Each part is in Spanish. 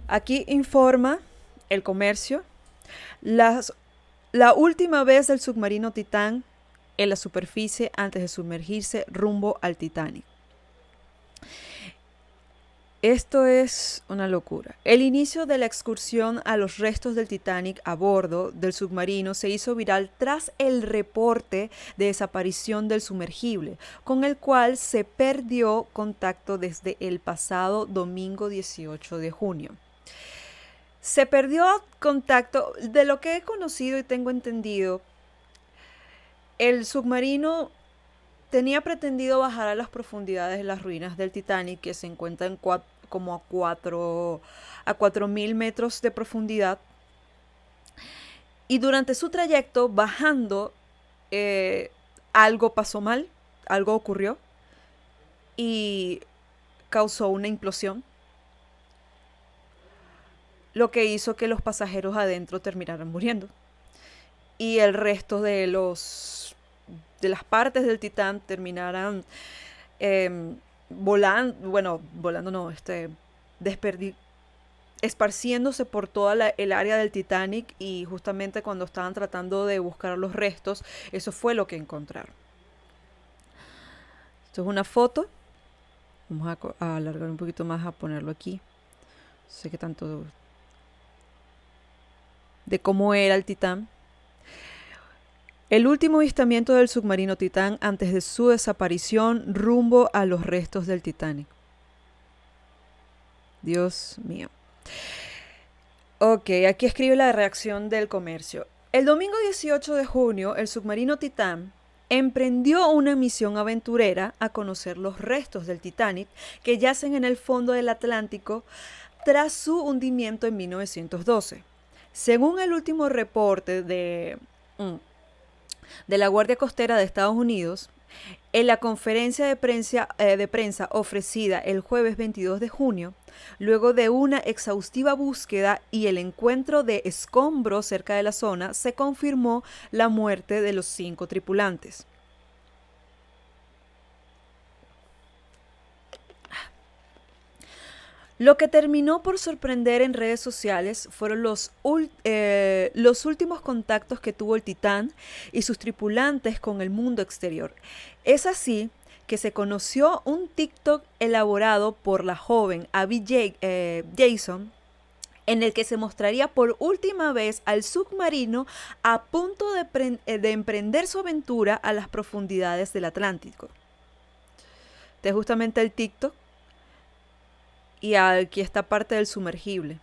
Aquí informa el comercio las, la última vez del submarino Titán en la superficie antes de sumergirse rumbo al Titanic. Esto es una locura. El inicio de la excursión a los restos del Titanic a bordo del submarino se hizo viral tras el reporte de desaparición del sumergible, con el cual se perdió contacto desde el pasado domingo 18 de junio. Se perdió contacto, de lo que he conocido y tengo entendido, el submarino tenía pretendido bajar a las profundidades de las ruinas del Titanic, que se encuentran como a 4.000 metros de profundidad. Y durante su trayecto, bajando, algo pasó mal, algo ocurrió y causó una implosión, lo que hizo que los pasajeros adentro terminaran muriendo. Y el resto de las partes del Titán terminaran volando, bueno, volando no, esparciéndose por toda el área del Titanic, y justamente cuando estaban tratando de buscar los restos, eso fue lo que encontraron. Esto es una foto. Vamos a alargar un poquito más, a ponerlo aquí. Sé que tanto de cómo era el Titán. El último avistamiento del submarino Titán antes de su desaparición rumbo a los restos del Titanic. Dios mío. Ok, aquí escribe la reacción del comercio. El domingo 18 de junio, el submarino Titán emprendió una misión aventurera a conocer los restos del Titanic que yacen en el fondo del Atlántico tras su hundimiento en 1912. Según el último reporte de la Guardia Costera de Estados Unidos, en la conferencia de prensa ofrecida el jueves 22 de junio, luego de una exhaustiva búsqueda y el encuentro de escombros cerca de la zona, se confirmó la muerte de los 5 tripulantes. Lo que terminó por sorprender en redes sociales fueron los últimos contactos que tuvo el Titán y sus tripulantes con el mundo exterior. Es así que se conoció un TikTok elaborado por la joven Abby Jason, en el que se mostraría por última vez al submarino a punto de emprender su aventura a las profundidades del Atlántico. Este es justamente el TikTok. Y aquí está parte del sumergible.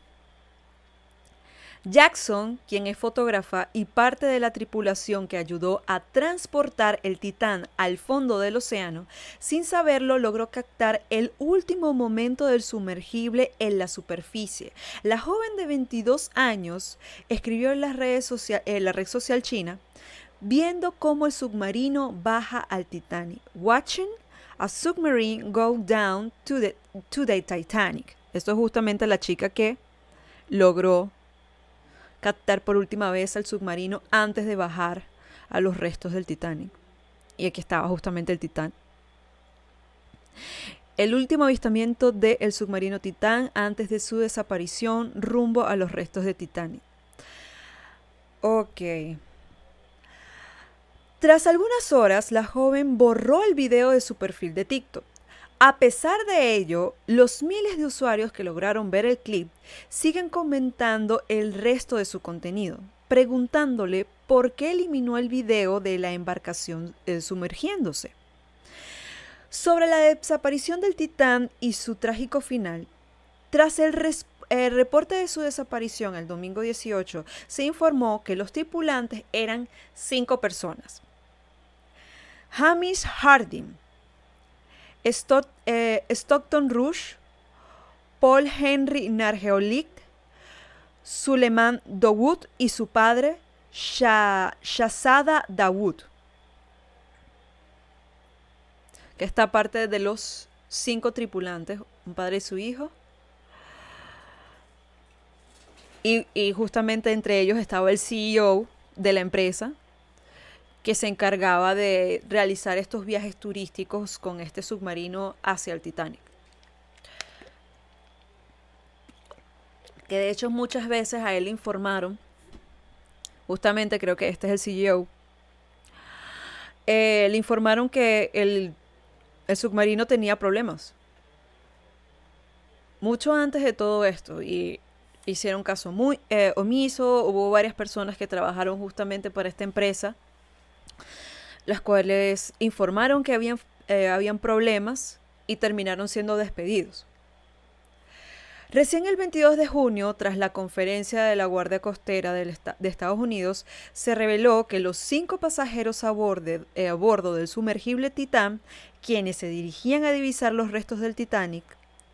Jackson, quien es fotógrafa y parte de la tripulación que ayudó a transportar el Titán al fondo del océano, sin saberlo logró captar el último momento del sumergible en la superficie. La joven de 22 años escribió en la red social china: viendo cómo el submarino baja al Titanic. Watching a submarine go down to the Titanic. Esto es justamente la chica que logró captar por última vez al submarino antes de bajar a los restos del Titanic. Y aquí estaba justamente el Titán. El último avistamiento del submarino Titán antes de su desaparición rumbo a los restos de Titanic. Ok. Tras algunas horas, la joven borró el video de su perfil de TikTok. A pesar de ello, los miles de usuarios que lograron ver el clip siguen comentando el resto de su contenido, preguntándole por qué eliminó el video de la embarcación sumergiéndose. Sobre la desaparición del Titán y su trágico final, tras el reporte de su desaparición el domingo 18, se informó que los tripulantes eran 5 personas. Hamish Harding, Stockton Rush, Paul Henry Nargeolik, Suleiman Dawood y su padre Shahzada Dawood, que está parte de los 5 tripulantes, un padre y su hijo. Y justamente entre ellos estaba el CEO de la empresa, que se encargaba de realizar estos viajes turísticos con este submarino hacia el Titanic. que de hecho muchas veces a él le informaron, justamente creo que este es el CEO, le informaron que el submarino tenía problemas. Mucho antes de todo esto, y hicieron caso muy omiso. Hubo varias personas que trabajaron justamente para esta empresa, las cuales informaron que habían problemas y terminaron siendo despedidos. Recién el 22 de junio, tras la conferencia de la Guardia Costera de Estados Unidos, se reveló que los 5 pasajeros a bordo del sumergible Titán, quienes se dirigían a divisar los restos del Titanic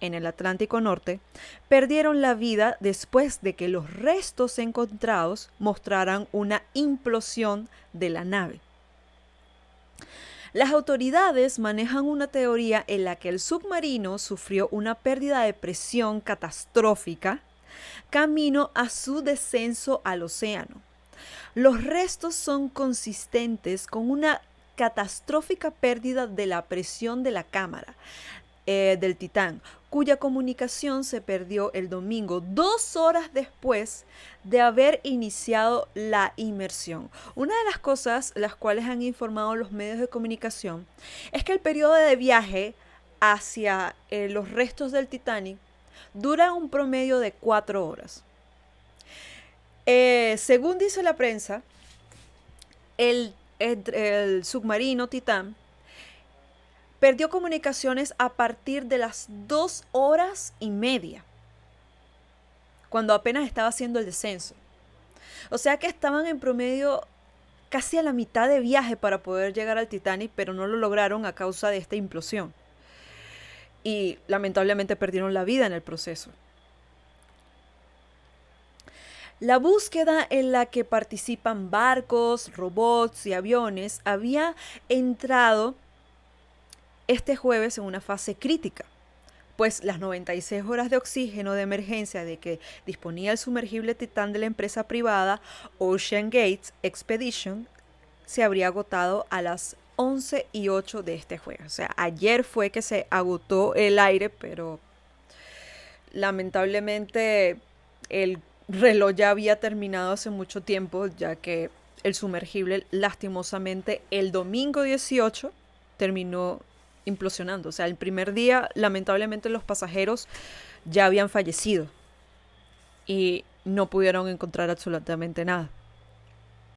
en el Atlántico Norte, perdieron la vida después de que los restos encontrados mostraran una implosión de la nave. Las autoridades manejan una teoría en la que el submarino sufrió una pérdida de presión catastrófica camino a su descenso al océano. Los restos son consistentes con una catastrófica pérdida de la presión de la cámara del Titán, cuya comunicación se perdió el domingo, 2 horas después de haber iniciado la inmersión. Una de las cosas las cuales han informado los medios de comunicación es que el periodo de viaje hacia los restos del Titanic dura un promedio de 4 horas. Según dice la prensa, el submarino Titán perdió comunicaciones a partir de las 2 horas y media, cuando apenas estaba haciendo el descenso. O sea que estaban en promedio casi a la mitad de viaje para poder llegar al Titanic, pero no lo lograron a causa de esta implosión. Y lamentablemente perdieron la vida en el proceso. La búsqueda en la que participan barcos, robots y aviones había entrado este jueves en una fase crítica, pues las 96 horas de oxígeno de emergencia de que disponía el sumergible Titán de la empresa privada Ocean Gate Expedition se habría agotado a las 11:08 de este jueves. O sea, ayer fue que se agotó el aire, pero lamentablemente el reloj ya había terminado hace mucho tiempo, ya que el sumergible lastimosamente el domingo 18 terminó implosionando. O sea, el primer día lamentablemente los pasajeros ya habían fallecido y no pudieron encontrar absolutamente nada.